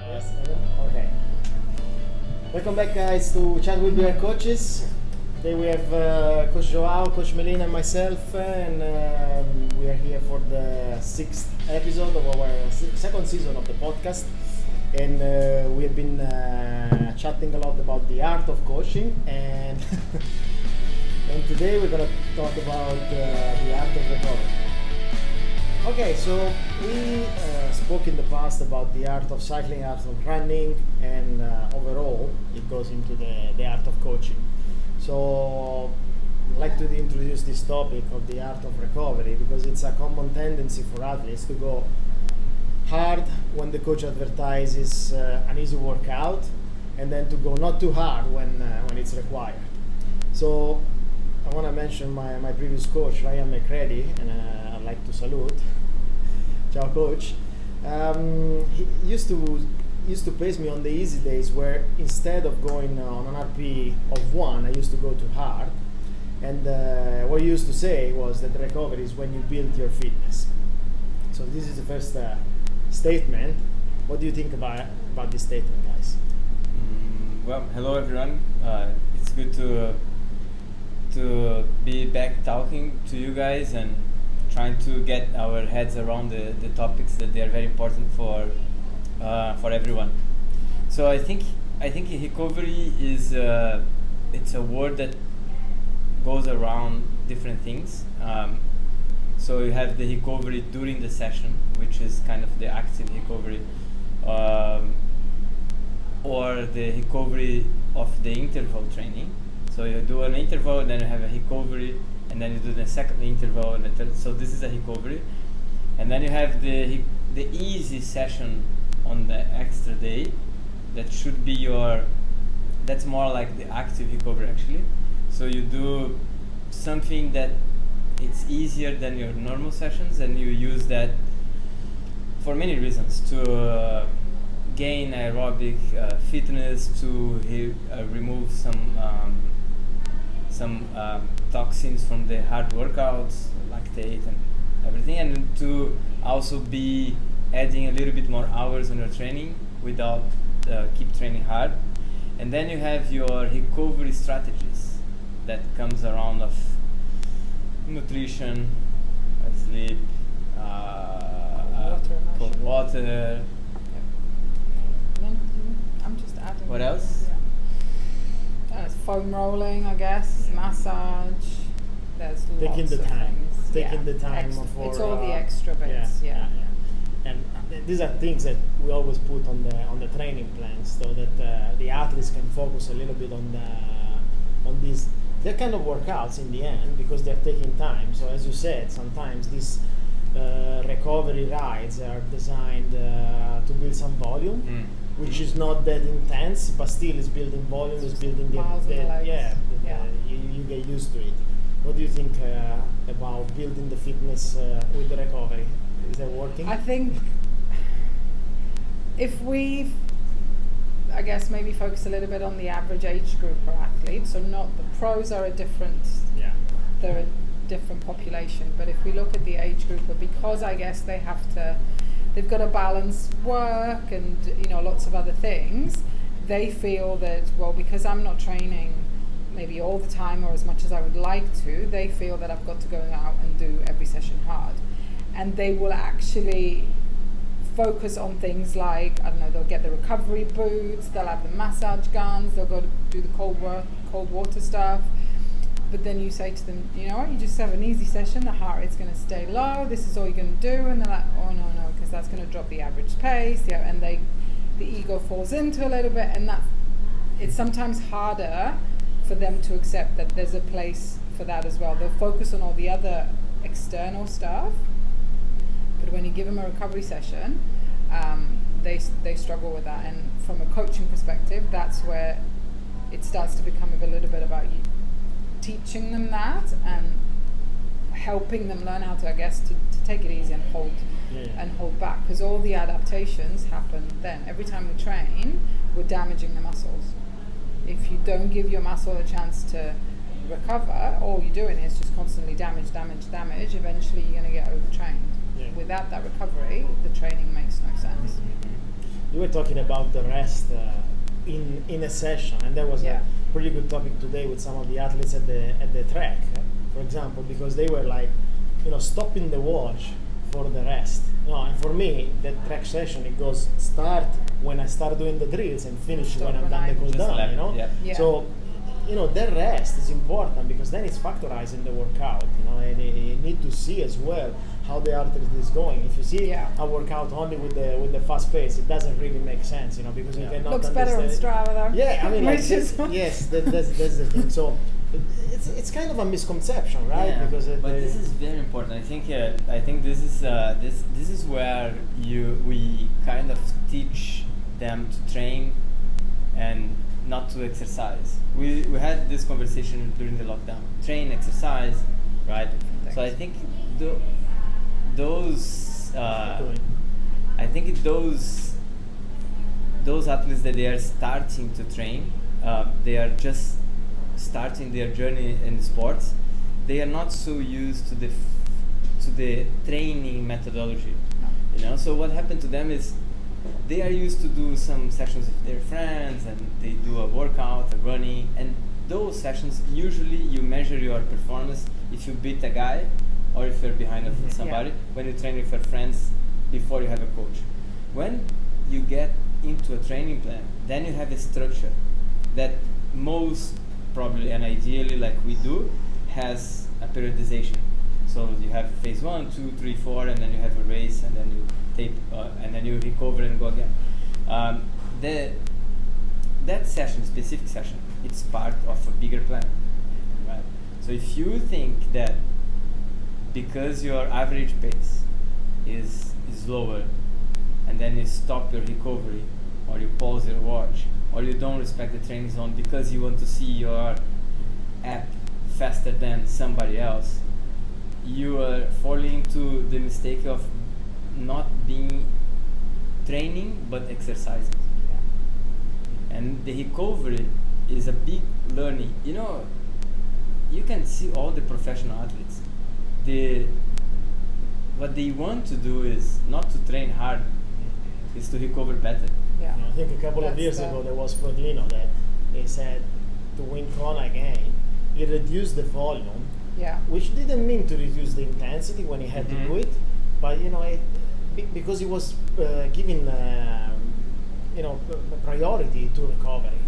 Yes, okay. Welcome back, guys, to Chat with VR Coaches. Today we have Coach Joao, Coach Melina, and myself, and we are here for the sixth episode of our second season of the podcast. And we have been chatting a lot about the art of coaching, and and today we're gonna talk about the art of recovery. Okay, so we spoke in the past about the art of cycling, art of running, and overall it goes into the art of coaching. So I'd like to introduce this topic of the art of recovery because it's a common tendency for athletes to go hard when the coach advertises an easy workout, and then to go not too hard when it's required. So I want to mention my previous coach, Ryan McCready, and I'd like to salute. Ciao, coach. He used to pace me on the easy days where instead of going on an RP of 1, I used to go too hard. And what he used to say was that recovery is when you build your fitness. So this is the first statement. What do you think about this statement, guys? Well, hello everyone. It's good to be back talking to you guys and trying to get our heads around the topics that they are very important for everyone. So I think recovery is it's a word that goes around different things. So you have the recovery during the session, which is kind of the active recovery, or the recovery of the interval training. So you do an interval, then you have a recovery, and then you do the second interval, and the third. So this is a recovery, and then you have the easy session on the extra day. That should be that's more like the active recovery actually. So you do something that it's easier than your normal sessions, and you use that for many reasons to gain aerobic fitness, to remove some toxins from the hard workouts, lactate and everything, and to also be adding a little bit more hours on your training without keep training hard. And then you have your recovery strategies that comes around of nutrition, sleep, cold water. I'm just adding. What else? It's foam rolling, I guess, massage. There's Taking lots the of time. things. Taking the time extra. for It's all the extra bits. Yeah. And these are things that we always put on the training plans, so that the athletes can focus a little bit on these. They're kind of workouts in the end because they're taking time. So as you said, sometimes these recovery rides are designed to build some volume, which is not that intense, but still is building volume, is building you get used to it. What do you think about building the fitness with the recovery? Is that working? I think if we, I guess, maybe focus a little bit on the average age group of athletes, so not the pros are they're a different population, but if we look at the age group, because I guess they've got to balance work and lots of other things, they feel that, well, because I'm not training maybe all the time or as much as I would like to, they feel that I've got to go out and do every session hard. And they will actually focus on things like, I don't know, they'll get the recovery boots, they'll have the massage guns, they'll go to do the cold water stuff. But then you say to them, you just have an easy session, the heart rate's going to stay low, this is all you're going to do, and they're like, oh no, because that's going to drop the average pace, and the ego falls into a little bit, and it's sometimes harder for them to accept that there's a place for that as well. They'll focus on all the other external stuff, but when you give them a recovery session, they struggle with that. And from a coaching perspective, that's where it starts to become a little bit about you teaching them that and helping them learn how to, I guess, to take it easy and hold back, because all the adaptations happen then. Every time we train, we're damaging the muscles. If you don't give your muscle a chance to recover, all you're doing is just constantly damage. Eventually you're going to get overtrained. Without that recovery, the training makes no sense. you were talking about the rest in a session, and that was a pretty good topic today with some of the athletes at the track, for example, because they were like, stopping the watch for the rest. And for me, the track session, it goes start when I start doing the drills and finish when I'm done the cool down. So that rest is important because then it's factorizing the workout, and you need to see as well how the artery is going. If you see a workout only with the fast pace, it doesn't really make sense, because you cannot looks better on Strava though. Yeah, I mean, that's the thing. So it's kind of a misconception, right? Yeah, because but this is very important. I think this is this is where we kind of teach them to train and not to exercise. We had this conversation during the lockdown. Train, exercise, right? Thanks. So I think those athletes that they are starting to train, they are just starting their journey in sports. They are not so used to the training methodology, So what happened to them is they are used to do some sessions with their friends, and they do a workout, a running, and those sessions usually you measure your performance if you beat a guy or if you're behind somebody when you train with your friends before you have a coach. When you get into a training plan, then you have a structure that most probably and ideally, like we do, has a periodization. So you have phase 1, 2, 3, 4, and then you have a race, and then you tape, and then you recover and go again. That session, specific session, it's part of a bigger plan, right? So if you think that because your average pace is lower, and then you stop your recovery, or you pause your watch, or you don't respect the training zone because you want to see your app faster than somebody else, you are falling into the mistake of not being training but exercising. And the recovery is a big learning. You can see all the professional athletes. What they want to do is not to train hard, is to recover better. Yeah. I think a couple of years ago there was Frodlino that they said to win Kona again, he reduced the volume, which didn't mean to reduce the intensity when he had to do it, but because he was giving priority to recovery,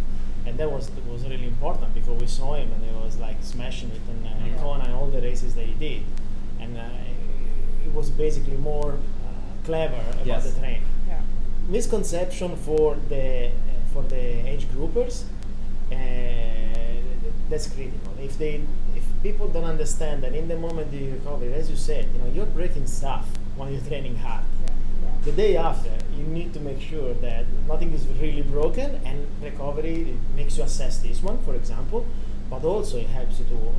and that was really important because we saw him and he was like smashing it in Kona and all the races that he did, and it was basically more clever about the training. Misconception for the age groupers, that's critical. If people don't understand that in the moment you recover, as you said, you're breaking stuff when you're training hard. The day after, you need to make sure that nothing is really broken, and recovery makes you assess this one, for example, but also it helps you to,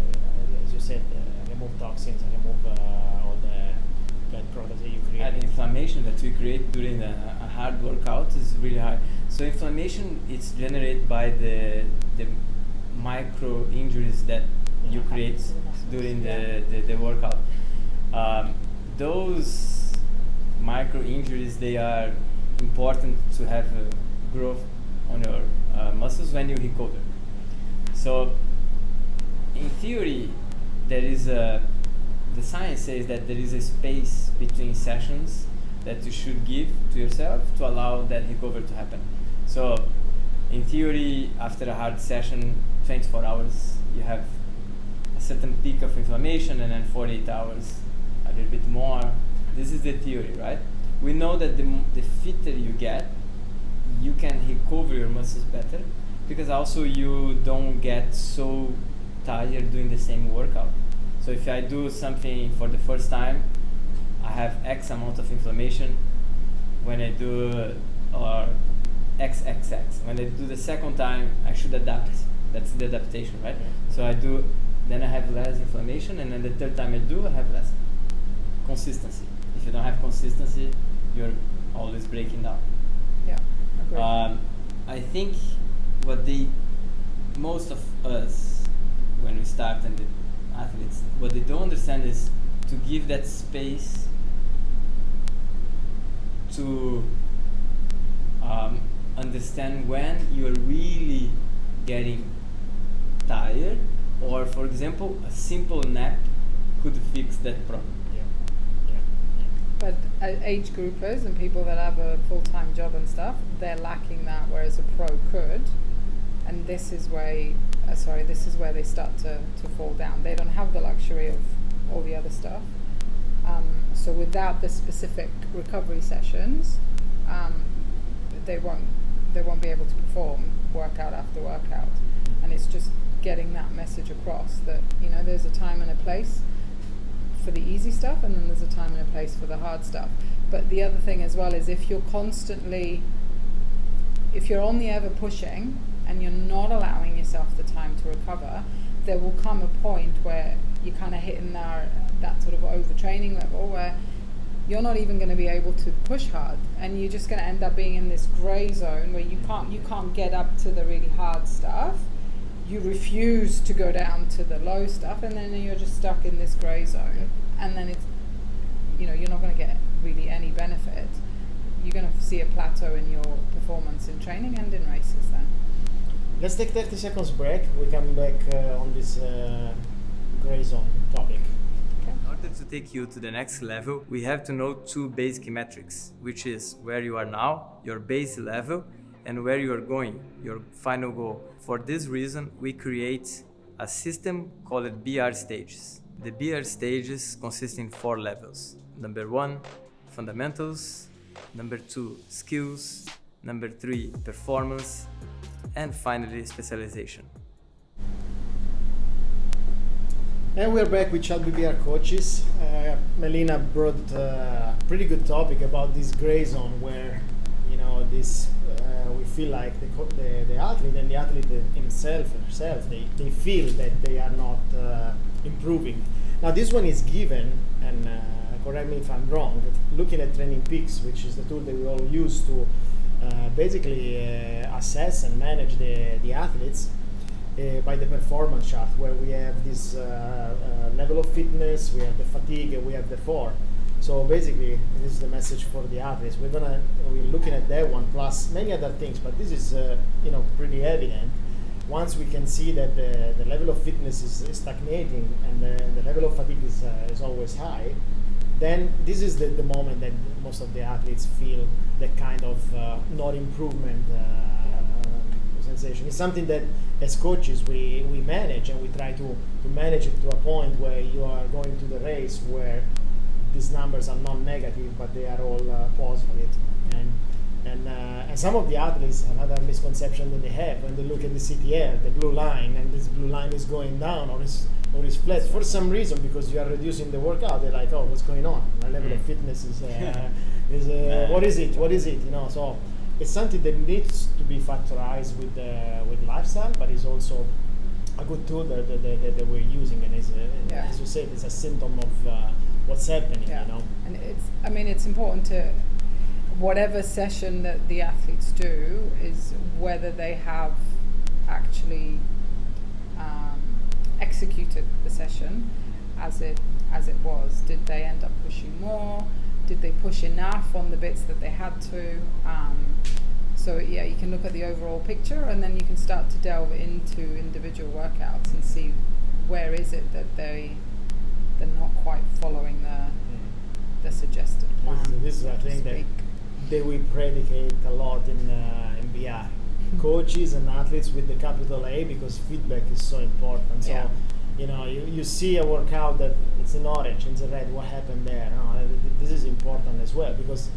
as you said, remove toxins and remove all the bad products that you create. And inflammation that we create during a hard workout is really high. So inflammation is generated by the micro injuries that you create during the workout. Those micro injuries, they are important to have growth on your muscles when you recover. So in theory, there is the science says that there is a space between sessions that you should give to yourself to allow that recovery to happen. So in theory, after a hard session, 24 hours, you have a certain peak of inflammation, and then 48 hours, a little bit more. This is the theory, right? We know that the fitter you get, you can recover your muscles better, because also you don't get so tired doing the same workout. So if I do something for the first time, I have X amount of inflammation. When I do XXX. When I do the second time, I should adapt. That's the adaptation, right? So then I have less inflammation, and then the third time I have less. Consistency. If you don't have consistency, you're always breaking down. Yeah, agree. I think most of us, when we start, and the athletes, what they don't understand is to give that space to understand when you're really getting tired, or for example, a simple nap could fix that problem. But age groupers and people that have a full-time job and stuff, they're lacking that, whereas a pro could. And this is where they start to fall down. They don't have the luxury of all the other stuff. So without the specific recovery sessions, they won't be able to perform workout after workout. And it's just getting that message across that, you know, there's a time and a place for the easy stuff, and then there's a time and a place for the hard stuff. But the other thing as well is if you're on the ever pushing and you're not allowing yourself the time to recover, there will come a point where you're kind of hitting that sort of overtraining level where you're not even going to be able to push hard, and you're just going to end up being in this gray zone where you can't get up to the really hard stuff. You refuse to go down to the low stuff, and then you're just stuck in this gray zone. And then it's, you know, you're not going to get really any benefit. You're going to see a plateau in your performance in training and in races then. Let's take 30 seconds break. We come back on this gray zone topic. In order to take you to the next level, we have to know two basic metrics, which is where you are now, your base level, and where you are going, your final goal. For this reason, we create a system called BR stages. The BR stages consist in 4 levels. Number 1, fundamentals. Number 2, skills. Number 3, performance. And finally, specialization. And we're back with Child BBR coaches. Melina brought a pretty good topic about this gray zone where, you know, this we feel like the athlete and the athlete himself and herself, they feel that they are not improving. Now this one is given, and correct me if I'm wrong, looking at Training Peaks, which is the tool that we all use to basically assess and manage the athletes by the performance chart, where we have this level of fitness, we have the fatigue, and we have the form. So basically, this is the message for the athletes. We're looking at that one plus many other things, but this is pretty evident. Once we can see that the level of fitness is stagnating and the level of fatigue is always high, then this is the moment that most of the athletes feel that kind of not improvement sensation. It's something that as coaches we manage, and we try to manage it to a point where you are going to the race where these numbers are not negative, but they are all positive. And some of the athletes, another misconception that they have when they look at the CTL, the blue line, and this blue line is going down or is flat for some reason because you are reducing the workout. They're like, oh, what's going on? My level of fitness is what is it? What is it? You know, so it's something that needs to be factorized with lifestyle, but it's also a good tool that we're using, and as you said, it's a symptom of what's happening. You know, and it's important to, whatever session that the athletes do, is whether they have actually executed the session as it was. Did they end up pushing more? Did they push enough on the bits that they had to? So you can look at the overall picture, and then you can start to delve into individual workouts and see where is it that they're not quite following the suggested plan. This is a thing that we predicate a lot in BR. Coaches and athletes with the capital A, because feedback is so important. So you see a workout that it's in orange, it's in red, what happened there? No, this is important as well, because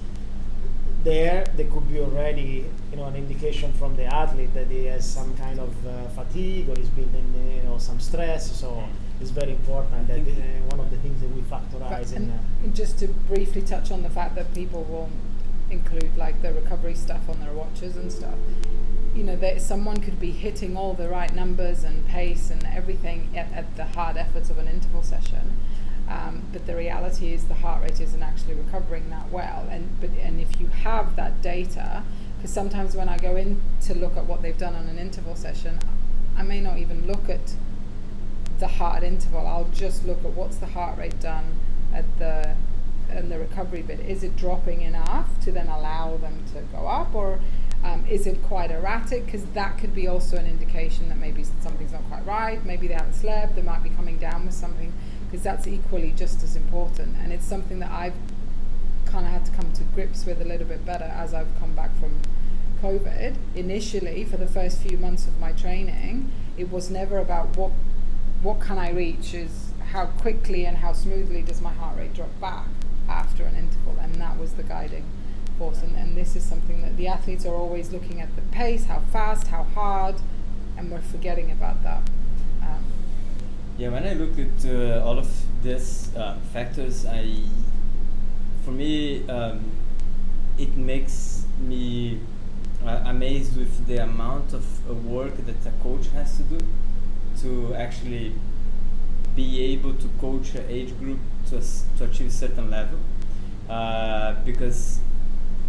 there could be already an indication from the athlete that he has some kind of fatigue, or he's been in some stress. So it's very important that one of the things that we factorize. And just to briefly touch on the fact that people will include like the recovery stuff on their watches and stuff. Someone could be hitting all the right numbers and pace and everything at the hard efforts of an interval session, but the reality is the heart rate isn't actually recovering that well. And if you have that data, because sometimes when I go in to look at what they've done on an interval session, I may not even look at the hard interval. I'll just look at what's the heart rate done at the recovery bit. Is it dropping enough to then allow them to go up, or Is it quite erratic? Because that could be also an indication that maybe something's not quite right. Maybe they haven't slept. They might be coming down with something, because that's equally just as important. And it's something that I've kind of had to come to grips with a little bit better as I've come back from COVID. Initially, for the first few months of my training, it was never about what can I reach, is how quickly and how smoothly does my heart rate drop back after an interval, and that was the guiding force. And this is something that the athletes are always looking at: the pace, how fast, how hard, and we're forgetting about that. When I look at all of these factors, for me, it makes me amazed with the amount of work that a coach has to do to actually be able to coach an age group to achieve a certain level. Because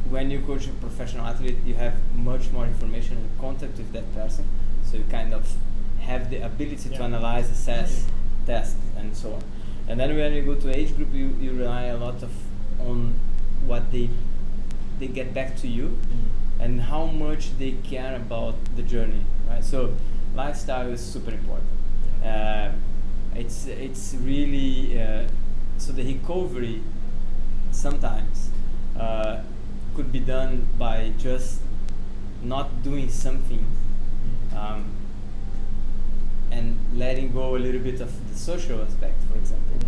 when you coach a professional athlete, you have much more information and contact with that person, so you kind of have the ability to analyze, assess, test, and so on. And then when you go to age group, you rely a lot on what they get back to you, and how much they care about the journey, right? So lifestyle is super important. It's really so the recovery sometimes could be done by just not doing something and letting go a little bit of the social aspect, for example,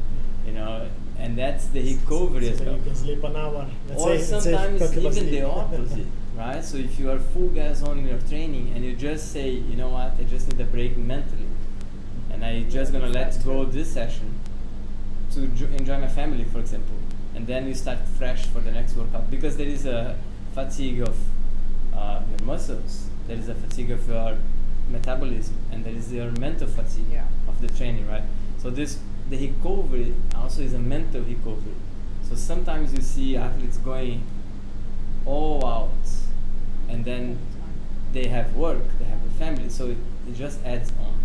and that's the recovery as well. You can sleep an hour. Or sometimes even the opposite, right? So if you are full gas on in your training and you just say, you know what, I just need a break mentally, and I'm just gonna let go this session to enjoy my family, for example, and then you start fresh for the next workout, because there is a fatigue of your muscles, there is a fatigue of your metabolism, and there is your mental fatigue of the training, right? So the recovery also is a mental recovery. So sometimes you see athletes going all out, and then they have work, they have a family, so it just adds on.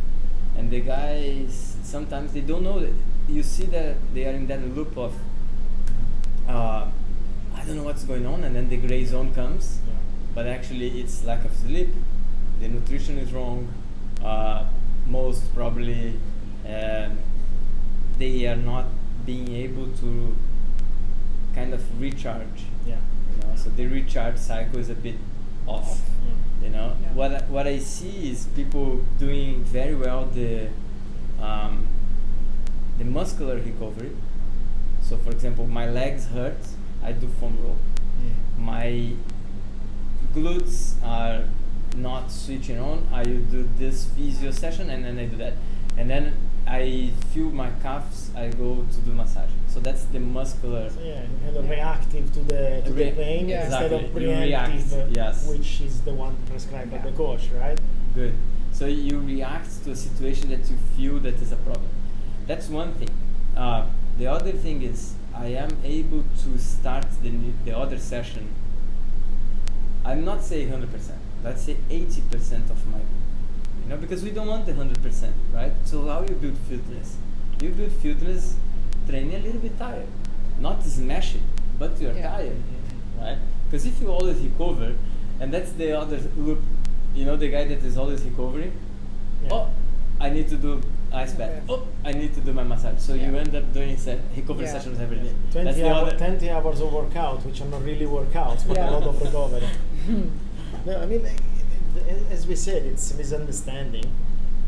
And the guys, sometimes they don't know that. You see that they are in that loop of I don't know what's going on, and then the gray zone comes, but actually it's lack of sleep, the nutrition is wrong, most probably they are not being able to kind of recharge. So the recharge cycle is a bit off. What I see is people doing very well the muscular recovery. So for example, my legs hurt, I do foam roll. My glutes are not switching on, I do this physio session, and then I do that, and then I feel my calves, I go to do massage. So that's the muscular. So kind of reactive to the pain instead of preemptive, which is the one prescribed by the coach, right? Good. So you react to a situation that you feel that is a problem. That's one thing. The other thing is I am able to start the other session. I'm not saying 100%. Let's say 80% of my. Because we don't want the 100%, right? So how you build fitness? You build fitness training a little bit tired. Not smash it, but you're tired, right? Because if you always recover, and that's the other loop, the guy that is always recovering, I need to do ice bath. I need to do my massage. So you end up doing recovery sessions every day. 20 hours of workout, which are not really workouts, but a lot of recovery. No, I mean, as we said, it's a misunderstanding,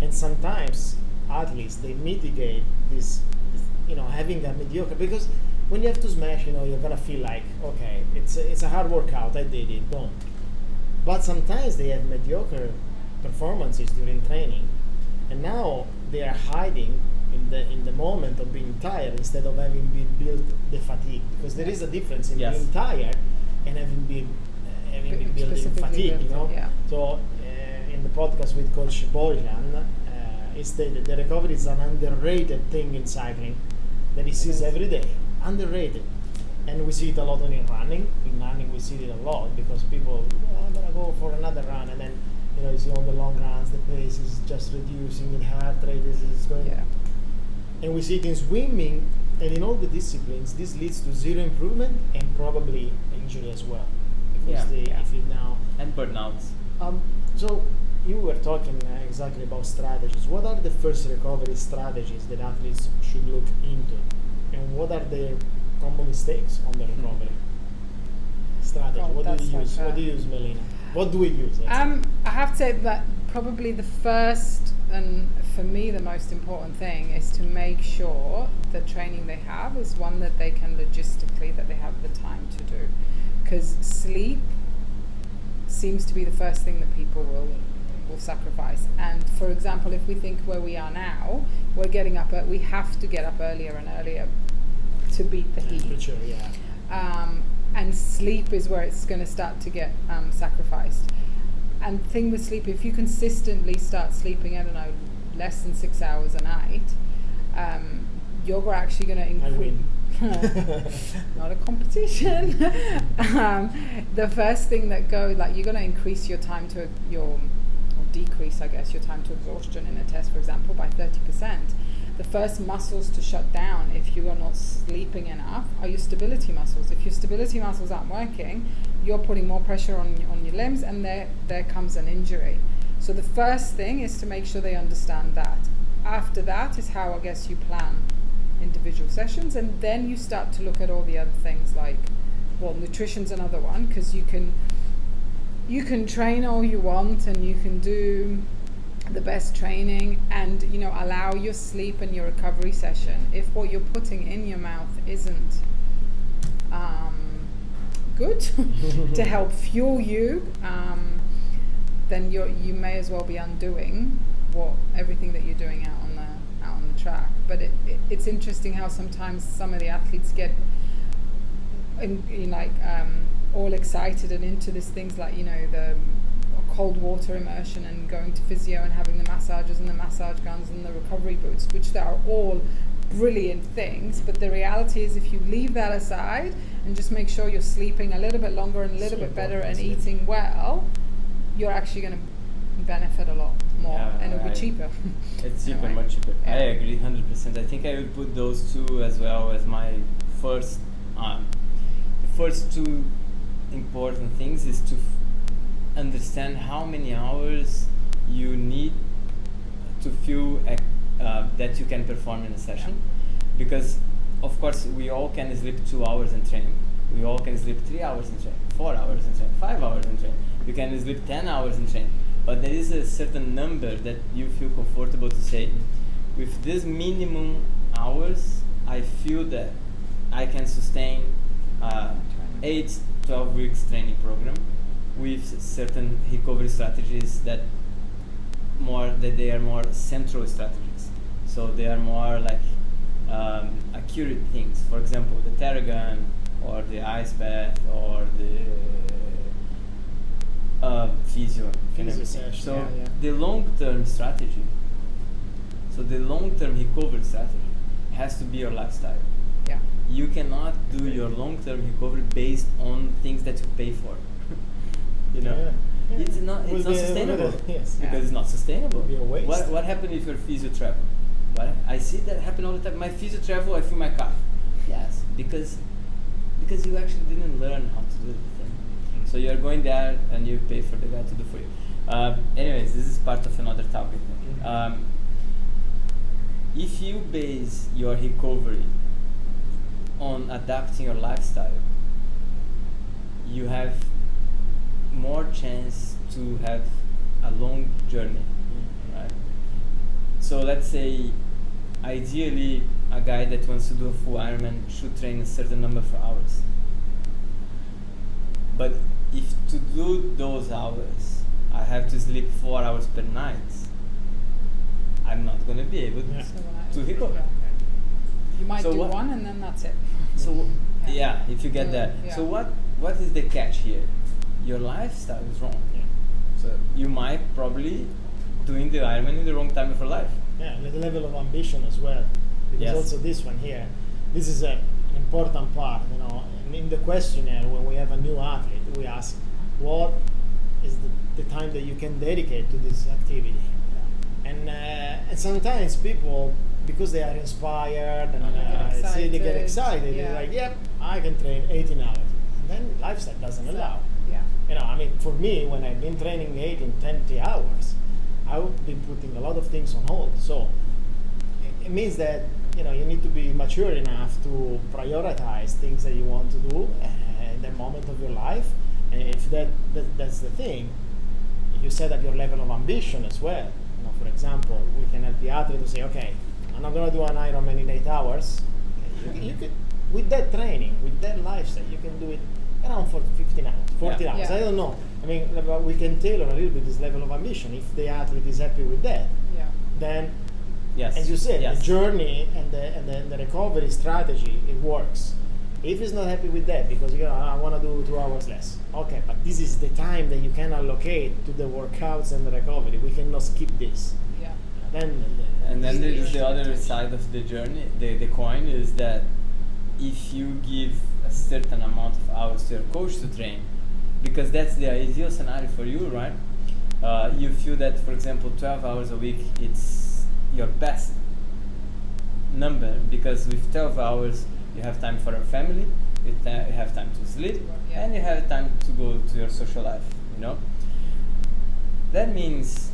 and sometimes athletes, they mitigate this, having a mediocre, because when you have to smash, you're gonna feel like, okay, it's a hard workout, I did it, boom. But sometimes they have mediocre performances during training, and now they are hiding in the moment of being tired instead of having been built the fatigue, because there is a difference in being tired and having been building fatigue, So in the podcast with Coach Bojan, he stated the recovery is an underrated thing in cycling that he sees every day, underrated. And we see it a lot in running. In running we see it a lot because people, I'm gonna go for another run, and then you see on the long runs the pace is just reducing, the heart rate is going. And we see it in swimming and in all the disciplines. This leads to zero improvement and probably injury as well. obviously, Yeah. if you now. And burnouts. So you were talking exactly about strategies. What are the first recovery strategies that athletes should look into, and what are the common mistakes on the recovery strategy? God, What do that's you use? like What do you use, Melina? What do we use? I have to say that probably the first and for me the most important thing is to make sure the training they have is one that they can logistically, that they have the time to do, because sleep seems to be the first thing that people will sacrifice. And for example, if we think where we are now, we're getting up we have to get up earlier and earlier to beat the heat. Temperature, yeah. And sleep is where it's going to start to get sacrificed. And the thing with sleep, if you consistently start sleeping, I don't know, less than 6 hours a night, you're actually going to increase. Not a competition. The first thing that goes, like, you're going to increase your time to or decrease, I guess, your time to exhaustion in a test, for example, by 30%. The first muscles to shut down if you are not sleeping enough are your stability muscles. If your stability muscles aren't working, you're putting more pressure on your limbs, and there comes an injury. So the first thing is to make sure they understand that. After that is how, I guess, you plan individual sessions, and then you start to look at all the other things, like, well, nutrition's another one, because you can train all you want and you can do the best training and, you know, allow your sleep and your recovery session. If what you're putting in your mouth isn't good to help fuel you, then you may as well be undoing everything that you're doing out on the track. But it's interesting how sometimes some of the athletes get all excited and into these things, like, you know, the cold water immersion and going to physio and having the massages and the massage guns and the recovery boots, which they are all brilliant things. But the reality is, if you leave that aside and just make sure you're sleeping a little bit longer and a little bit better and eating well, you're actually going to benefit a lot more, and it'll be cheaper. It's cheaper, Anyway. much cheaper. Yeah. I agree 100%. I think I would put those two as well as my first. The first two important things is to understand how many hours you need to feel that you can perform in a session, because of course we all can sleep 2 hours in training, we all can sleep 3 hours in training, 4 hours in training, 5 hours in training, you can sleep 10 hours in training, but there is a certain number that you feel comfortable to say, with this minimum hours I feel that I can sustain 8-12 weeks training program with certain recovery strategies that they are more central strategies. So they are more like accurate things. For example, the Theragun or the ice bath or the physio and everything. So the long-term strategy, so the long-term recovery strategy has to be your lifestyle. Yeah. You cannot do your long-term recovery based on things that you pay for. You know, Yeah. it's not sustainable. Yes. Because it's not sustainable. It'll be a waste. What happened if your physio travel? I see that happen all the time. My physio travel, I feel my calf. Yes, because you actually didn't learn how to do the thing. So you're going there and you pay for the guy to do for you. Anyways, this is part of another topic. If you base your recovery on adapting your lifestyle, you have more chance to have a long journey, right? So let's say, ideally, a guy that wants to do a full Ironman should train a certain number of hours. But if to do those hours, I have to sleep 4 hours per night, I'm not going to be able to recover. You might So do what- one and then that's it. So if you get that. Yeah. So what is the catch here? Your lifestyle is wrong. Yeah. So you might probably doing the Ironman in the wrong time of your life. Yeah, the level of ambition as well. Because Yes. also this one here, this is an important part, you know. And in the questionnaire, when we have a new athlete, we ask, what is the time that you can dedicate to this activity? And sometimes people, because they are inspired and They get they get excited, excited, yeah. they're like, yep, I can train 18 hours. And then lifestyle doesn't allow. Yeah. You know, I mean, for me, when I've been training 18, 20 hours, I've been putting a lot of things on hold. So it means that, you know, you need to be mature enough to prioritize things that you want to do in the moment of your life. And if that's the thing, you set up your level of ambition as well. You know, for example, we can help the athlete to say, okay, I'm not going to do an Ironman in 8 hours. Okay, you could, with that training, with that lifestyle, you can do it around for 15 hours, 14 hours. Yeah. I don't know. I mean, we can tailor a little bit this level of ambition. If the athlete is happy with that, then, Yes. as you said, Yes. the journey and the recovery strategy, it works. If he's not happy with that because, you know, I want to do 2 hours less. Okay, but this is the time that you can allocate to the workouts and the recovery. We cannot skip this. Yeah. Then And then there is the other Strategy. side of the journey, the coin, is that if you give a certain amount of hours to your coach to train, because that's the ideal scenario for you, right? You feel that, for example, 12 hours a week, it's your best number, because with 12 hours, you have time for your family, you have time to sleep, Yeah. and you have time to go to your social life, you know? That means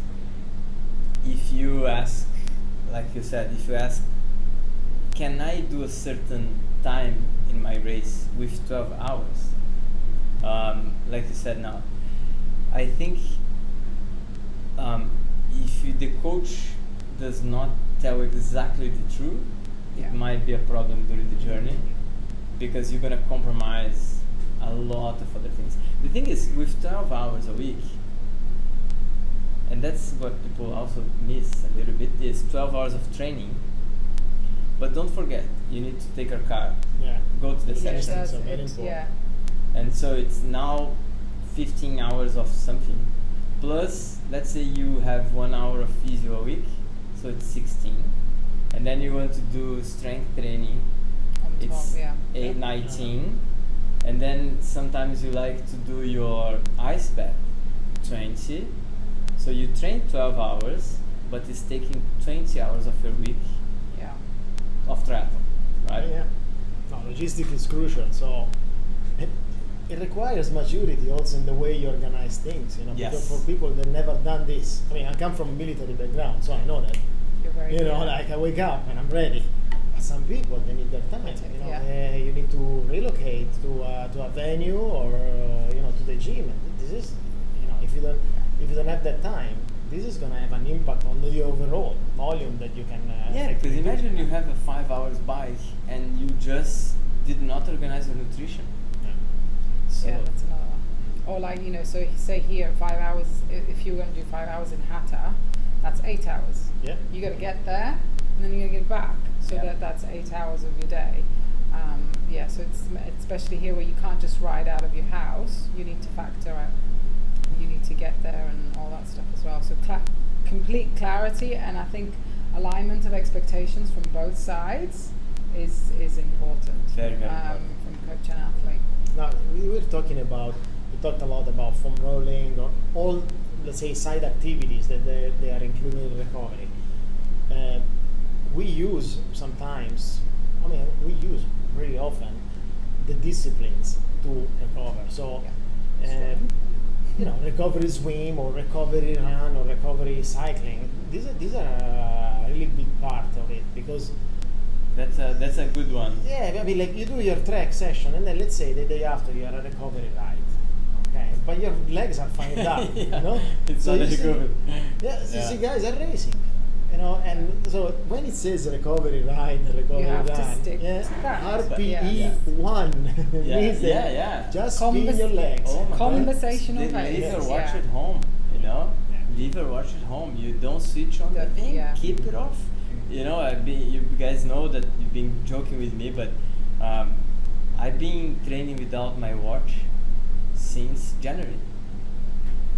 if you ask, like you said, if you ask, can I do a certain time in my race with 12 hours? Like you said now, I think if the coach does not tell exactly the truth, Yeah. it might be a problem during the journey, because you're gonna compromise a lot of other things. The thing is, with 12 hours a week, and that's what people also miss a little bit, is 12 hours of training. But don't forget, you need to take your car, go to the Yeah, session, that's so very important. Yeah. and so it's now 15 hours of something. Plus, let's say you have 1 hour of physio a week, so it's 16. And then you want to do strength training, On top, it's yeah. 8, 19. And then sometimes you like to do your ice bath, 20. So you train 12 hours, but it's taking 20 hours of your week Yeah. of triathlon, right? Yeah. No, logistics is crucial. So it requires maturity also in the way you organize things. You know, Yes. because for people that never done this. I mean, I come from a military background, so I know that. You're very You know, good. like I wake up and I'm ready. But some people, they need their time. That's it, You know, yeah. you need to relocate to a venue or you know, to the gym. And this is, you know, if you don't have that time, this is gonna have an impact on the overall volume that you can. Yeah, because effectively do. imagine you have a 5 hours bike and you just did not organize your nutrition. Yeah. So Yeah, that's another one. Or like, you know, so say here 5 hours, if you're going to do 5 hours in Hatta, that's 8 hours. Yeah. You got to get there and then you got to get back. So Yeah. that's 8 hours of your day. Yeah, so it's especially here where you can't just ride out of your house, you need to factor out, you need to get there and all that stuff as well. So complete clarity, and I think alignment of expectations from both sides is important. Very, very important. From coach and athlete. Now we were talking about. We talked a lot about foam rolling or all, let's say, side activities that they are included in recovery. We use sometimes. I mean, we use really often the disciplines to recover. So, you know, recovery swim or recovery run or recovery cycling. These are a really big part of it, because that's a good one. yeah, I mean, like you do your track session and then let's say the day after you are a recovery ride, okay, but your legs are fired up, Yeah. you know. It's so not you a see, recovery. yeah, so you Yeah. see guys are racing, you know, and so when it says recovery ride, recovery have to run, stick yeah, to that. RPE Yeah. 1 Yeah, means that yeah. just spin your legs. Oh my God. Conversational Leave race, your watch yeah. at home, you know. Yeah. Leave your watch at home. You don't switch on the That- thing. yeah. Keep it off. You know, you guys know that you've been joking with me, but I've been training without my watch since January.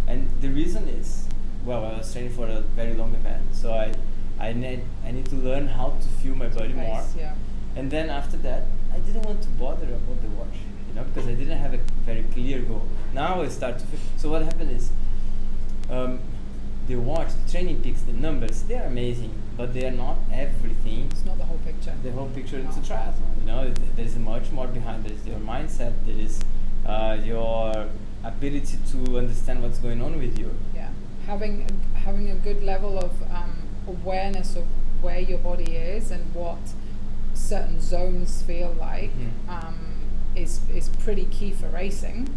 And the reason is, well, I was training for a very long event, so I need to learn how to feel my body more. Pace, yeah. And then after that, I didn't want to bother about the watch, you know, because I didn't have a very clear goal. Now I start to feel. So what happened is, the watch, the training peaks, the numbers, they are amazing, but they are not everything. It's not the whole picture. The whole picture is a triathlon, you know. There's much more behind. There's your mindset. There is your ability to understand what's going on with you. Yeah, having a good level of awareness of where your body is and what certain zones feel like is pretty key for racing,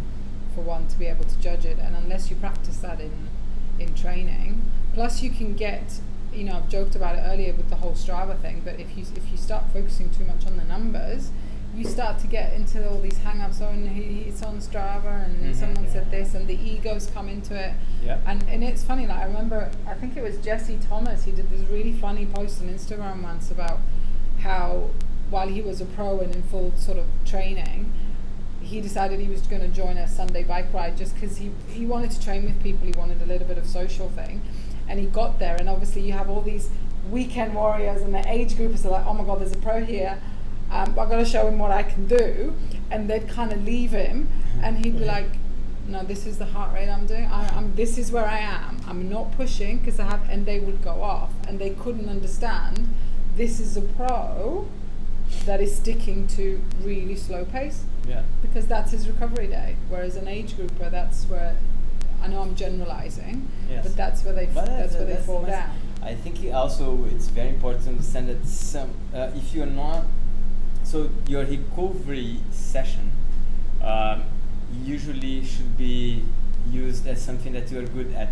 for one to be able to judge it. And unless you practice that in training, plus you can get, you know, I've joked about it earlier with the whole Strava thing, but if you start focusing too much on the numbers, you start to get into all these hang-ups. Oh, and it's on Strava, and someone said this, and the egos come into it. Yeah. And it's funny, like I remember, I think it was Jesse Thomas, he did this really funny post on Instagram once about how while he was a pro and in full sort of training, he decided he was going to join a Sunday bike ride just because he wanted to train with people, he wanted a little bit of social thing. And he got there, and obviously you have all these weekend warriors, and the age groupers are like, oh my God, there's a pro here. I've got to show him what I can do, and they'd kind of leave him, and he'd be like, no, this is the heart rate I'm doing. This is where I am. I'm not pushing because and they would go off, and they couldn't understand. This is a pro that is sticking to really slow pace, because that's his recovery day. Whereas an age grouper, that's where, I know I'm generalizing, but that's where they fall down. I think it's very important to understand that if you're not. So your recovery session usually should be used as something that you are good at,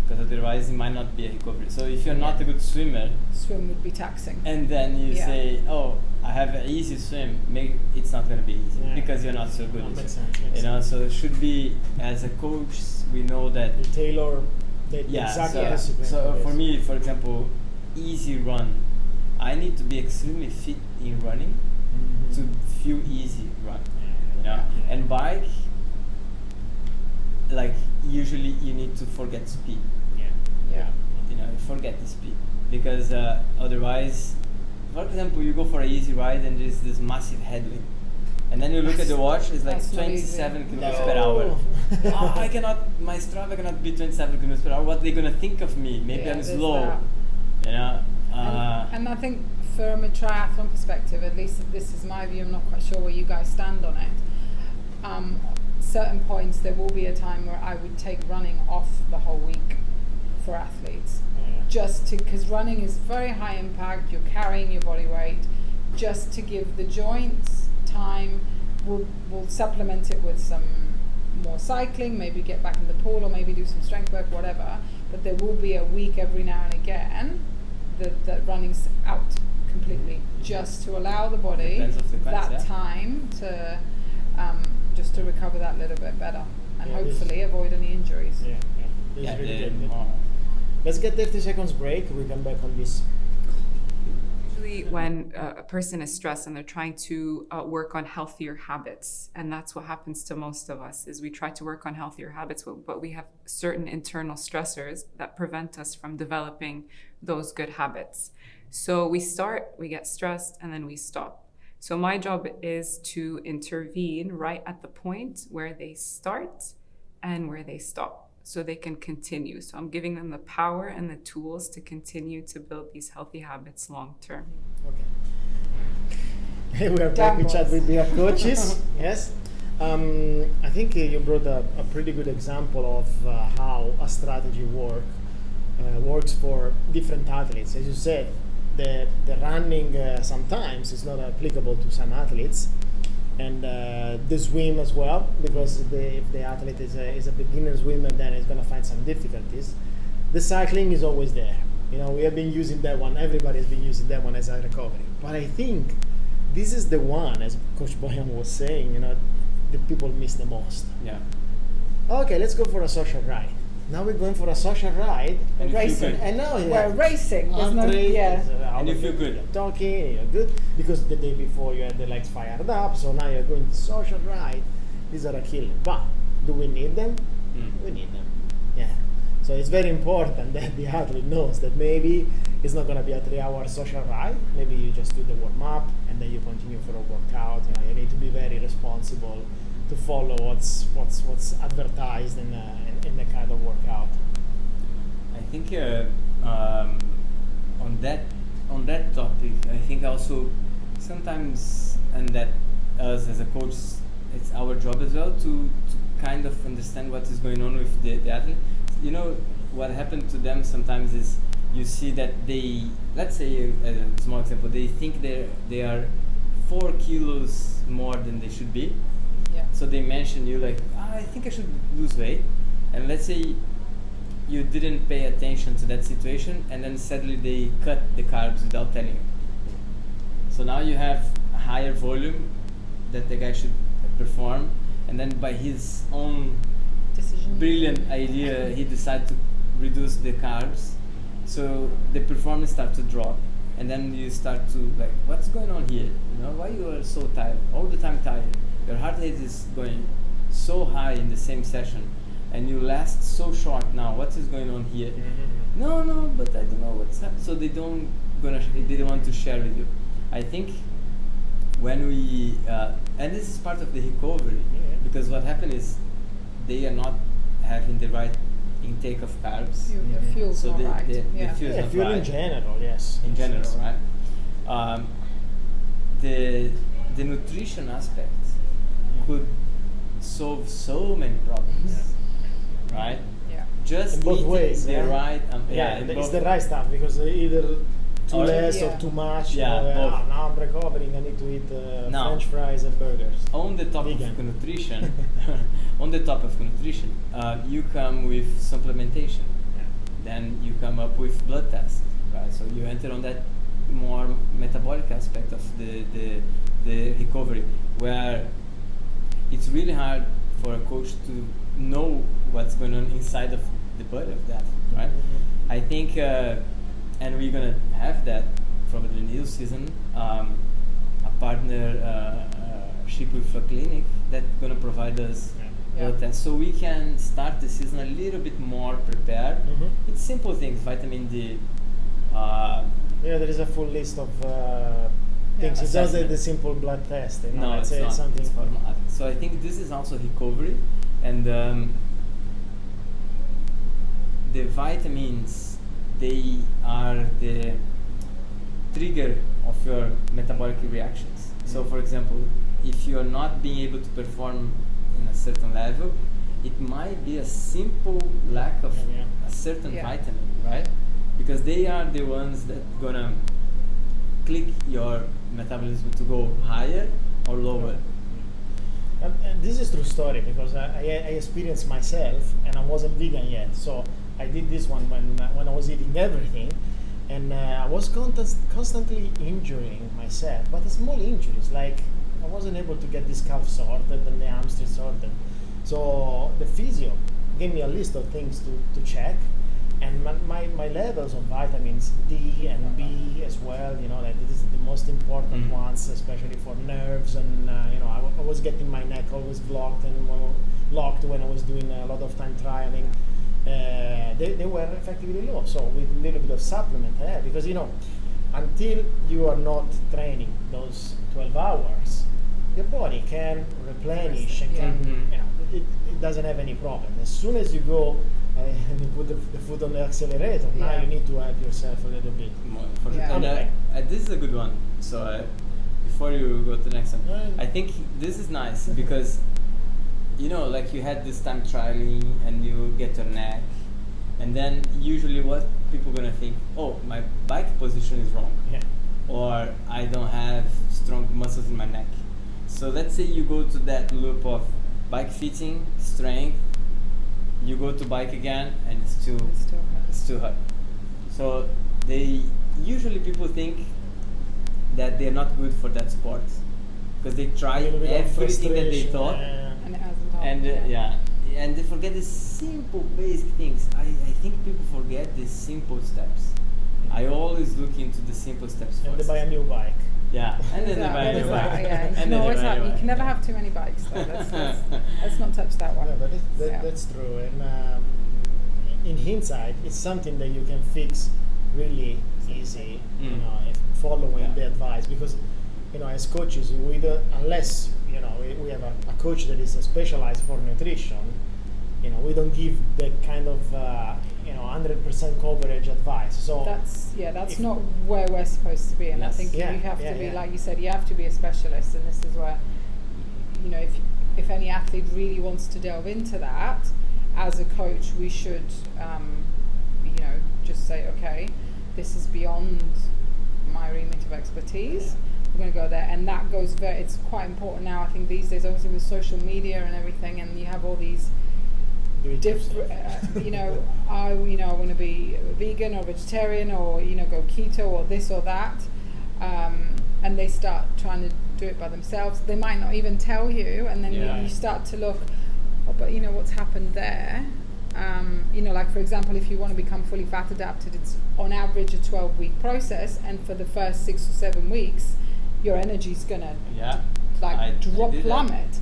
because otherwise it might not be a recovery. So if you're not a good swimmer, swim would be taxing. And then you say, oh, I have an easy swim, maybe it's not going to be easy because you're not so good at it. You know, so it should be, as a coach, we know that you tailor the exact discipline. So for me, for example, easy run, I need to be extremely fit in running to feel easy run, you know. And bike, like usually you need to forget speed. You know, forget the speed, because otherwise, for example, you go for an easy ride and there's this massive headwind, and then you look at the watch, it's like 27 kilometers per hour. My Strava cannot be 27 kilometers per hour. What are they gonna think of me? Maybe I'm slow, you know. And I think from a triathlon perspective, at least this is my view, I'm not quite sure where you guys stand on it. Certain points, there will be a time where I would take running off the whole week for athletes. Just because running is very high impact, you're carrying your body weight, just to give the joints time. We'll supplement it with some more cycling, maybe get back in the pool, or maybe do some strength work, whatever. But there will be a week every now and again that running's out completely, just to allow the body time to just to recover that little bit better, and hopefully avoid any injuries. Let's get 30 seconds break. We come back on this. Usually when a person is stressed and they're trying to work on healthier habits, and that's what happens to most of us, is we try to work on healthier habits, but we have certain internal stressors that prevent us from developing those good habits. So we get stressed, and then we stop. So my job is to intervene right at the point where they start and where they stop, so they can continue. So I'm giving them the power and the tools to continue to build these healthy habits long term. Okay. We are back with chat with their coaches. Yes. I think you brought a pretty good example of how a strategy works for different athletes. As you said, the running sometimes is not applicable to some athletes, and the swim as well, because if the athlete is a beginner swimmer, then it's going to find some difficulties. The cycling is always there. You know, we have been using that one. Everybody has been using that one as a recovery. But I think this is the one, as Coach Boyan was saying, you know, the people miss the most. Yeah. Okay, let's go for a social ride. Now we're going for a social ride and racing. And now we're racing. And you feel good. You're talking, you're good, because the day before you had the legs fired up. So now you're going to social ride. These are a killer. But do we need them? We need them. Yeah. So it's very important that the athlete knows that maybe it's not going to be a 3-hour social ride. Maybe you just do the warm up and then you continue for a workout. You know, you need to be very responsible to follow what's advertised in the kind of workout. I think on that topic, I think also sometimes, and that us as a coach, it's our job as well to kind of understand what is going on with the athlete. You know what happened to them sometimes is you see that they, let's say a small example, they think they are 4 kilos more than they should be. Yeah. So they mention you like, I think I should lose weight, and let's say you didn't pay attention to that situation, and then suddenly they cut the carbs without telling you. So now you have a higher volume that the guy should perform, and then by his own Decision. brilliant idea, he decided to reduce the carbs. So the performance starts to drop, and then you start to like, what's going on here? You know, why you are so tired, all the time tired? Your heart rate is going so high in the same session, and you last so short now. What is going on here? Mm-hmm. No, but I don't know what's happening. So they don't want to share with you. I think when we and this is part of the recovery, because what happened is they are not having the right intake of carbs. Your fuel's So not the right. fuel's not fuel right. in general, yes. In general, right? The nutrition aspect could solve so many problems, right? Yeah. Just In both eating ways, the yeah. right, in it's both- the right stuff, because either too Or- less Yeah. or too much. Yeah, you know, both. now I'm recovering. I need to eat No. French fries and burgers. On the top Vegan. of nutrition, on the top of nutrition, you come with supplementation. Then you come up with blood tests, right? So you enter on that more metabolic aspect of the recovery, where it's really hard for a coach to know what's going on inside of the body of that, right? Mhm. I think, and we're gonna have that from the new season, a partnership with a clinic that's gonna provide us Yeah. blood tests, so we can start the season a little bit more prepared. Mhm. It's simple things, vitamin D. Yeah, there is a full list of things. It's not Assessment. the simple blood test. You know, No, it's not. something. It's for math. So I think this is also recovery, and the vitamins, they are the trigger of your metabolic reactions. So, for example, if you are not being able to perform in a certain level, it might be a simple lack of a certain Yeah. vitamin, right? Because they are the ones that gonna click your metabolism to go higher or lower. And this is true story, because I experienced myself, and I wasn't vegan yet. So I did this one when I was eating everything, and I was constantly injuring myself, but small injuries, like I wasn't able to get this calf sorted and the hamstring sorted. So the physio gave me a list of things to check, and my levels of vitamins D and B as well, you know, like this is the most important ones, especially for nerves, and you know, I was getting my neck always blocked and locked when I was doing a lot of time trialing. They were effectively low, so with a little bit of supplement, because you know, until you are not training those 12 hours, your body can replenish and can, you know, it doesn't have any problem. As soon as you go and you put the foot on the accelerator, now Yeah. you need to help yourself a little bit. More Yeah. And this is a good one. So before you go to the next one, Right. I think this is nice because, you know, like you had this time trialing and you get your neck, and then usually what people gonna think, oh, my bike position is wrong, Yeah. or I don't have strong muscles in my neck. So let's say you go to that loop of bike fitting, strength, you go to bike again, and it's too hard. So they usually people think that they're not good for that sport because they try A little bit of everything that they frustration, thought, And it hasn't helped. and and they forget the simple basic things. I think people forget the simple steps. I always look into the simple steps And they first. buy a new bike. Yeah, and then they buy a new bike. Yeah, And then they buy a new you bike. can never have too many bikes. Though. Let's not touch that one. Yeah, but Yeah. that's true. And in hindsight, it's something that you can fix really easy, you know, if following the advice. Because, you know, as coaches, we don't, unless, you know, we have a coach that is specialized for nutrition, you know, we don't give the kind of, you know, 100% coverage advice. So That's if- not where we're supposed to be, and I Yes. think Yeah, you have yeah, to be, yeah. like you said, you have to be a specialist, and this is where, you know, if if any athlete really wants to delve into that, as a coach, we should, just say, okay, this is beyond my remit of expertise. We're going to go there, and that goes it's quite important now, I think, these days, obviously with social media and everything, and you have all these different, I want to be vegan or vegetarian, or go keto or this or that, and they start trying to do it by themselves. They might not even tell you, and then you start to look, but what's happened there. Like for example, if you want to become fully fat adapted, it's on average a 12-week process, and for the first 6 or 7 weeks, your energy's gonna plummet.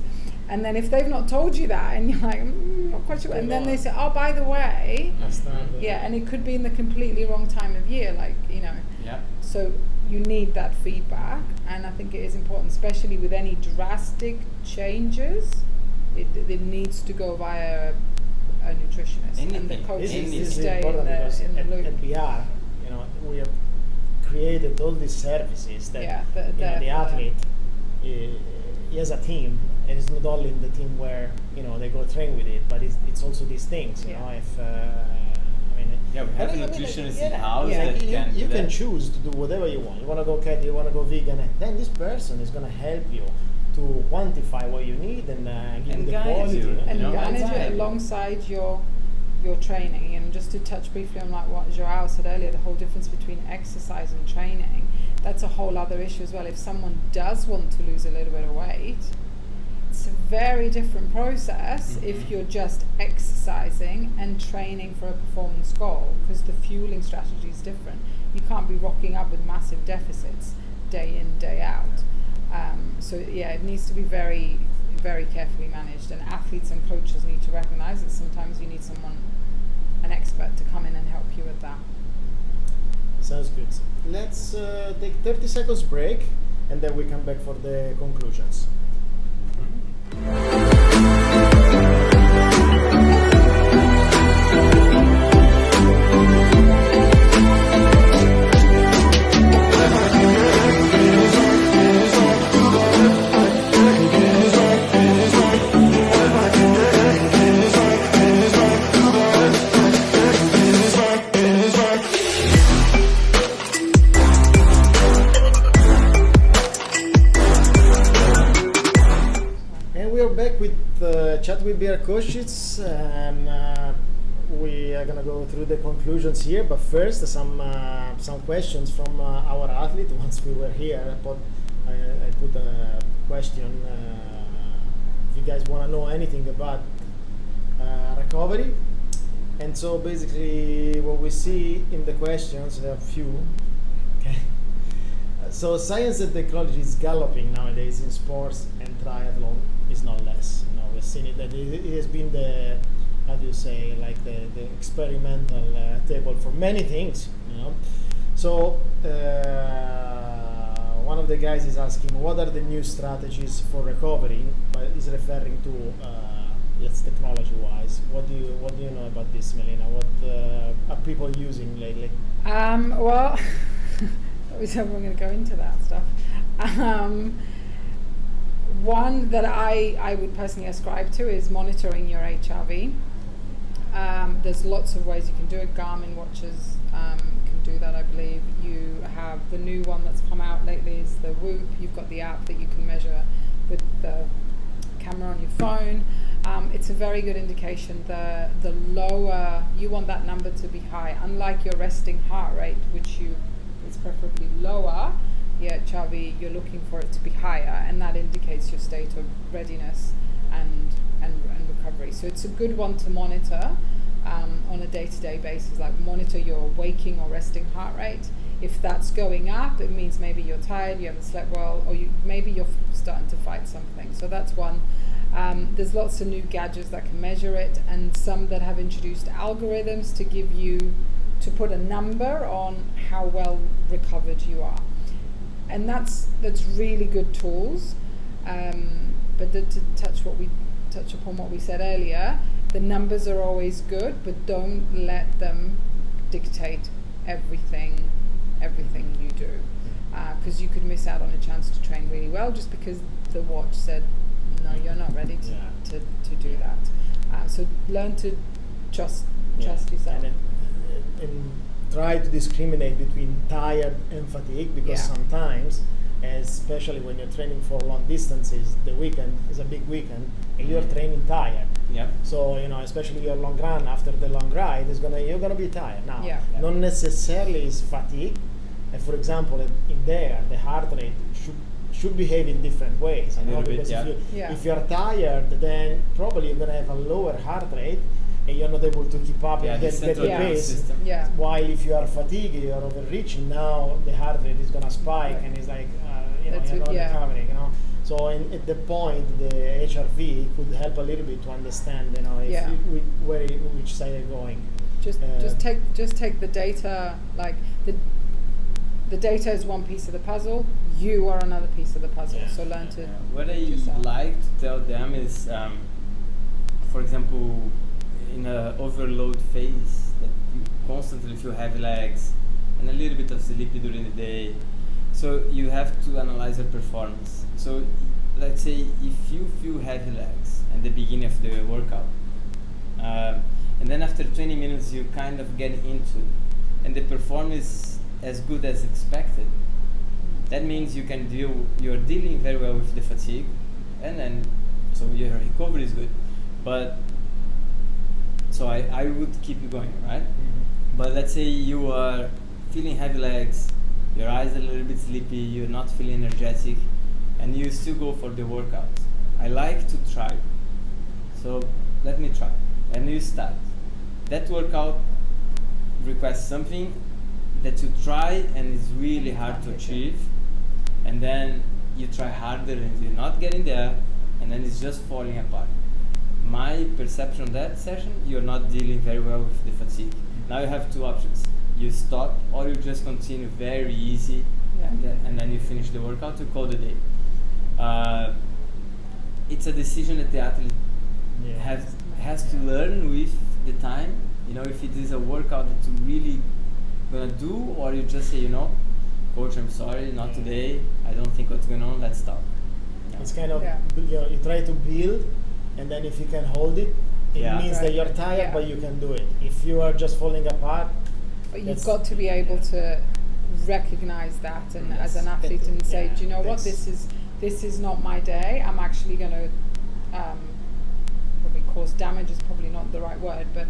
And then if they've not told you that, and you're like, not quite sure, and then they say, oh, by the way, and it could be in the completely wrong time of year, So you need that feedback, and I think it is important, especially with any drastic changes. It needs to go via a nutritionist, and the coach needs to stay in the loop. At BR, we have created all these services that the athlete he has a team, and it's not only in the team where they go train with it, but it's also these things. If we have a nutritionist in house that you can choose to do whatever you want. You want to go keto, you want to go vegan, and then this person is going to help you to quantify what you need and give you the quality. And manage it alongside your training. And just to touch briefly on what Joao said earlier, the whole difference between exercise and training, that's a whole other issue as well. If someone does want to lose a little bit of weight, it's a very different process if you're just exercising and training for a performance goal, because the fueling strategy is different. You can't be rocking up with massive deficits day in, day out. It needs to be very, very carefully managed, and athletes and coaches need to recognize that sometimes you need an expert to come in and help you with that. Sounds good. Let's take 30 seconds break, and then we come back for the conclusions. Chat with BR coaches, and we are gonna go through the conclusions here. But first, some questions from our athlete. Once we were here, I put a question. If you guys want to know anything about recovery, and so basically, what we see in the questions, there are a few. Okay. So science and technology is galloping nowadays in sports, and triathlon is not less. We've seen it that it has been the experimental table for many things. So one of the guys is asking, what are the new strategies for recovery? But is referring to technology-wise. What do you know about this, Melina? What are people using lately? Well, we're going to go into that stuff. One that I would personally ascribe to is monitoring your HRV. There's lots of ways you can do it. Garmin watches can do that, I believe. You have the new one that's come out lately is the Whoop. You've got the app that you can measure with the camera on your phone. It's a very good indication. The lower, you want that number to be high. Unlike your resting heart rate, which is preferably lower, your HRV, you're looking for it to be higher, and that indicates your state of readiness and recovery. So it's a good one to monitor on a day-to-day basis, like monitor your waking or resting heart rate. If that's going up, it means maybe you're tired, you haven't slept well, or maybe you're starting to fight something. So that's one. There's lots of new gadgets that can measure it, and some that have introduced algorithms to put a number on how well recovered you are. And that's really good tools. But to touch upon what we said earlier, the numbers are always good, but don't let them dictate everything you do, because you could miss out on a chance to train really well just because the watch said no, you're not ready to do that. So learn to trust yourself. And try to discriminate between tired and fatigue, because sometimes, especially when you're training for long distances, the weekend is a big weekend and you're training tired. Yeah. So especially your long run after the long ride you're gonna be tired. Now, not necessarily is fatigue. And for example, in there, the heart rate should behave in different ways. Because if you're tired, then probably you're gonna have a lower heart rate, and you're not able to keep up and get the pace. While if you are fatigued, you're overreaching, now the heart rate is gonna spike, and it's like you're not recovering. So at the point, the HRV could help a little bit to understand, which side you're going. Just take the data. Like the data is one piece of the puzzle. You are another piece of the puzzle. So learn to. What I like to tell them is, for example, in an overload phase, that you constantly feel heavy legs and a little bit of sleepy during the day. So you have to analyze your performance. So let's say if you feel heavy legs at the beginning of the workout, and then after 20 minutes you kind of get into it, and the performance is as good as expected, that means you're dealing very well with the fatigue, and then so your recovery is good. But so I would keep you going, right? But let's say you are feeling heavy legs, your eyes are a little bit sleepy, you're not feeling energetic, and you still go for the workout. I like to try. So let me try. And you start. That workout requires something that you try and it's really hard to achieve. And then you try harder and you're not getting there, and then it's just falling apart. My perception of that session, you're not dealing very well with the fatigue. Now you have two options. You stop, or you just continue very easy, and then you finish the workout to call the day. It's a decision that the athlete has to learn with the time. If it is a workout that you're really gonna do, or you just say, coach, I'm sorry, not today. I don't think what's going on. Let's stop. It's kind of you try to build, and then if you can hold it, it means that you're tired, but you can do it. If you are just falling apart. But you've got to be able to recognize that, and as an athlete, and say, do you know what, this is not my day. I'm actually going to probably cause damage is probably not the right word, but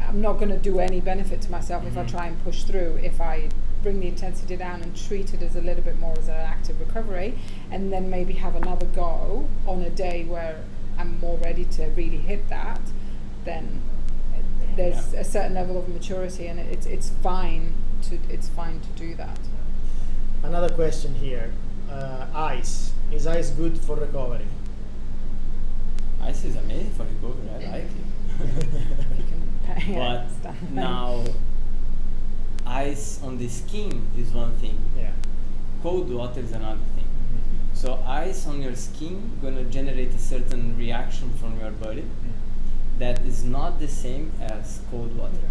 I'm not going to do any benefit to myself if I try and push through. If I bring the intensity down and treat it as a little bit more as an active recovery, and then maybe have another go on a day where I'm more ready to really hit that, then there's a certain level of maturity, and it's fine to do that. Another question here: ice. Is ice good for recovery? Ice is amazing for recovery. I like it. But now, ice on the skin is one thing. Cold water is another thing. So ice on your skin gonna generate a certain reaction from your body that is not the same as cold water,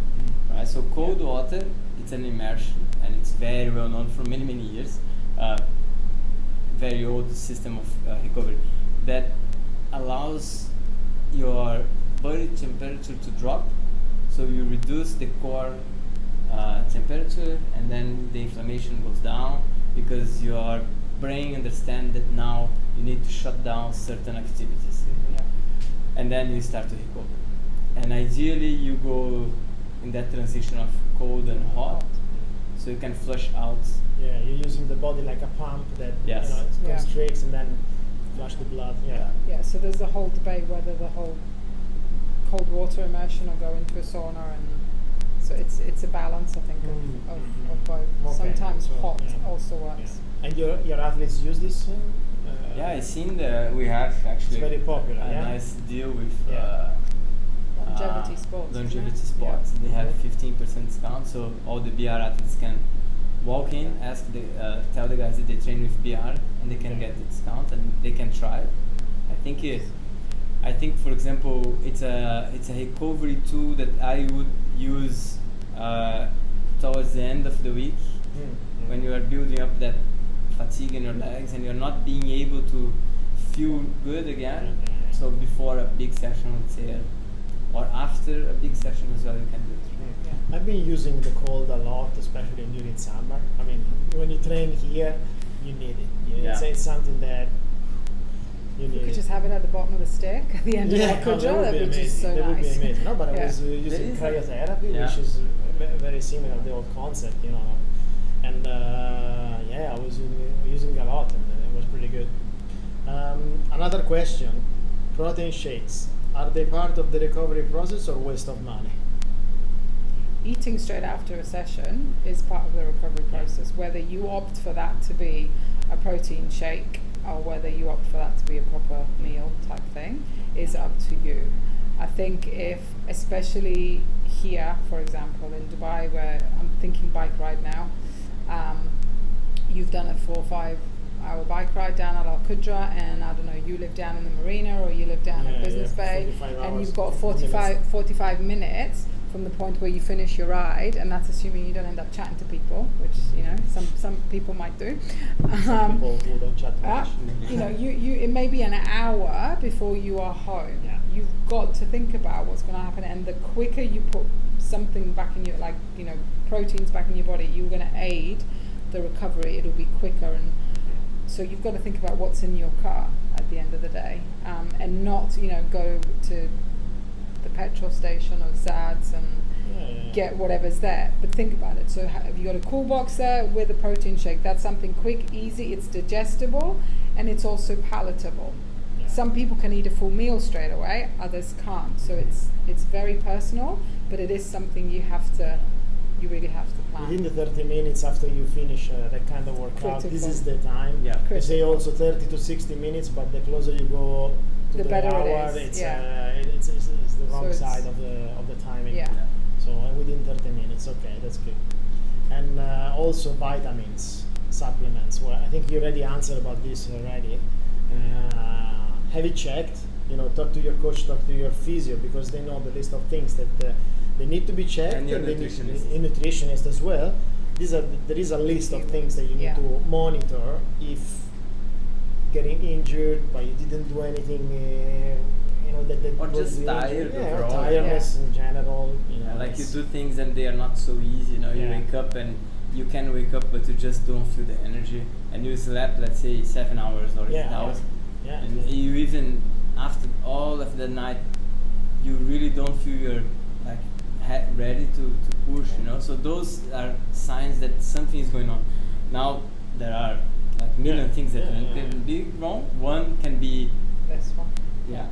right? So cold water, it's an immersion, and it's very well known for many years. Very old system of recovery that allows your body temperature to drop, so you reduce the core temperature, and then the inflammation goes down because your brain understands that now you need to shut down certain activities, and then you start to recover. And ideally you go in that transition of cold and hot, so you can flush out. You're using the body like a pump that constricts and then flush the blood. So there's the whole debate whether the whole cold water immersion or go into a sauna, and so it's a balance, I think, of both. Sometimes hot also works. And your athletes use this? I seen we have actually it's very popular, a nice deal with Longevity Sports. Longevity Sports. They have 15% discount, so all the BR athletes can walk in, tell the guys that they train with BR, and they can get the discount, and they can try it. I think, for example, it's a recovery tool that I would use towards the end of the week when you are building up that fatigue in your legs and you're not being able to feel good again. So before a big session, let's say, or after a big session as well, you can do it. I've been using the cold a lot, especially during summer. I mean, when you train here, you need it. It's something that you need. You could just have it at the bottom of the stick at the end of the kudra. That would be just so that nice. would be amazing. No, but I was There using is cryotherapy, yeah. which is very similar to the old concept, you know. And I was using a lot, and it was pretty good. Another question: protein shakes, are they part of the recovery process or waste of money? Eating straight after a session is part of the recovery process. Whether you opt for that to be a protein shake or whether you opt for that to be a proper meal type thing is up to you. I think if, especially here, for example, in Dubai, where I'm thinking bike ride now, you've done a 4 or 5 hour bike ride down at Al Qudra, and I don't know, you live down in the marina or you live down at Business Bay, and you've got 45 minutes from the point where you finish your ride, and that's assuming you don't end up chatting to people, which some people might do. Some people who don't chat much. You it may be an hour before you are home. Yeah. You've got to think about what's going to happen, and the quicker you put something back in your, proteins back in your body, you're going to aid the recovery. It'll be quicker, and so you've got to think about what's in your car at the end of the day, and not go to the petrol station or Zad's and get whatever's there. But think about it. So have you got a cool box there with a protein shake? That's something quick, easy, it's digestible, and it's also palatable. Yeah. Some people can eat a full meal straight away, others can't. So it's very personal, but it is something you really have to plan. Within the 30 minutes after you finish that kind of workout, this is the time. Yeah. They say also 30 to 60 minutes, but the closer you go to the better hour, it is. it's the wrong So side of the timing. Yeah. So within 30 minutes, okay, that's good. And also vitamins, supplements. Well, I think you already answered about this already. Have you checked? Talk to your coach, talk to your physio, because they know the list of things that they need to be checked, and your they need nutritionist. a nutritionist as well. There is a list of things that you need to monitor if getting injured, but you didn't do anything, or was just tired or overall. tiredness in general. Like you do things and they are not so easy. You wake up and you can wake up, but you just don't feel the energy, and you slept, let's say, 7 hours or 8 hours, and you even after all of the night, you really don't feel you're ready to push. So those are signs that something is going on. Now there are million things that can be wrong. One can be This one.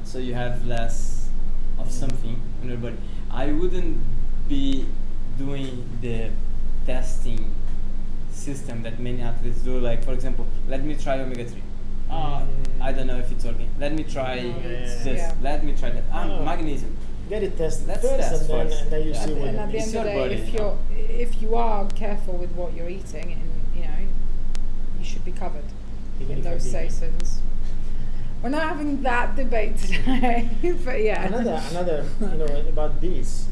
so you have less of something in your body. I wouldn't be doing the testing system that many athletes do, like, for example, let me try omega-3. I don't know if it's working. Let me try this. Let me try that. Magnesium. Get it tested Let's first, test and first. then you see what And it at the is. end of the day, body, if you are careful with what you're eating, and you should be covered Even in if those you're vegan. cases. We're not having that debate today, but Another about this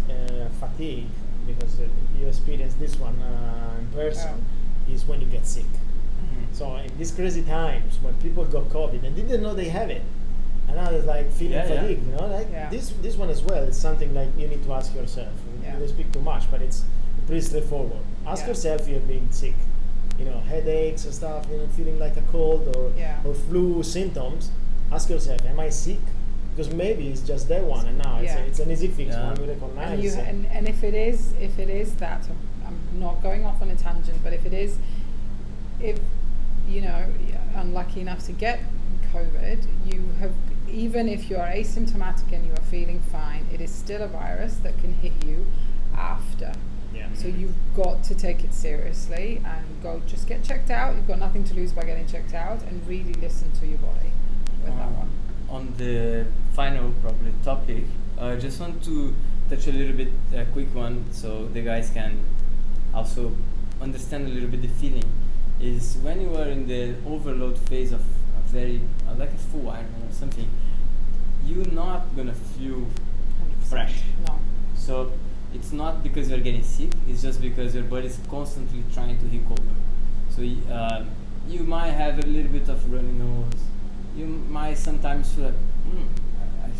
fatigue, because you experience this one in person, is when you get sick. So in these crazy times when people got COVID and didn't know they have it, and now it's like feeling fatigue, this one as well is something like you need to ask yourself. You don't speak too much, but it's pretty straightforward. Ask yourself if you're being sick, headaches and stuff, feeling like a cold or flu symptoms. Ask yourself, am I sick? Because maybe it's just that one, and now it's an easy fix one you recognize. And if it is that, I'm not going off on a tangent, but if unlucky enough to get COVID, you have, even if you are asymptomatic and you are feeling fine, it is still a virus that can hit you after. So you've got to take it seriously and just get checked out. You've got nothing to lose by getting checked out, and really listen to your body with that one. On the final probably topic, I just want to touch a little bit, a quick one, so the guys can also understand a little bit the feeling. Is when you are in the overload phase of a very like a full Ironman or something, you're not gonna feel 100%. fresh. No. So it's not because you're getting sick, it's just because your body is constantly trying to recover. So you might have a little bit of runny nose. You might sometimes feel like,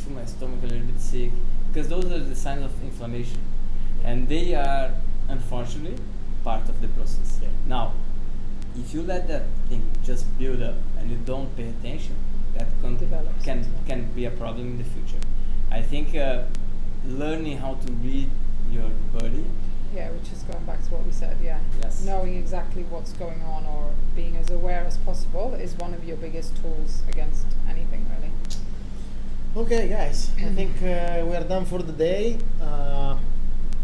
feel my stomach a little bit sick, because those are the signs of inflammation, and they are unfortunately part of the process. Yeah. Now, if you let that thing just build up and you don't pay attention, that Develops into that. can be a problem in the future. I think learning how to read your body. Yeah, which is going back to what we said, yeah. Yes. Knowing exactly what's going on or being as aware as possible is one of your biggest tools against anything, really. Okay, guys, I think we are done for the day.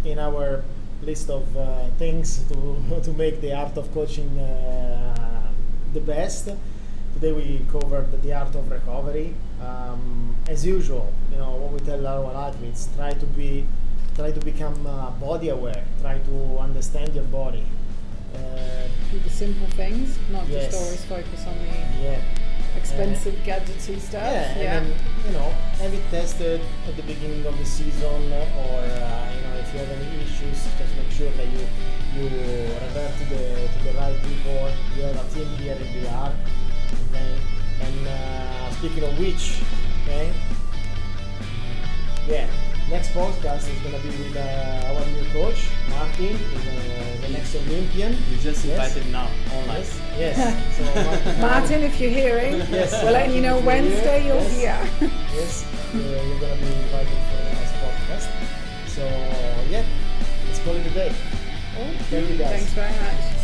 In our list of things to make the art of coaching the best, today we covered the art of recovery. As usual, what we tell our athletes: try to become body aware. Try to understand your body. Do the simple things, not Yes. just always focus on the Yeah. expensive gadgety stuff. Yeah, and then, have it tested at the beginning of the season, or if you have any issues, just make sure that you revert to the right people. You have a team here in the art. Okay, and speaking of which, okay, yeah. Next podcast is gonna be with our new coach, Martin, the next Olympian. You just Yes. invited now online. Yes. So Martin, if you're hearing, Yes. we're letting you know If you're here, Wednesday you're yes. here. Yes, you're gonna be invited for the next podcast. So yeah, let's call it a day. Thank you, guys. Thanks very much.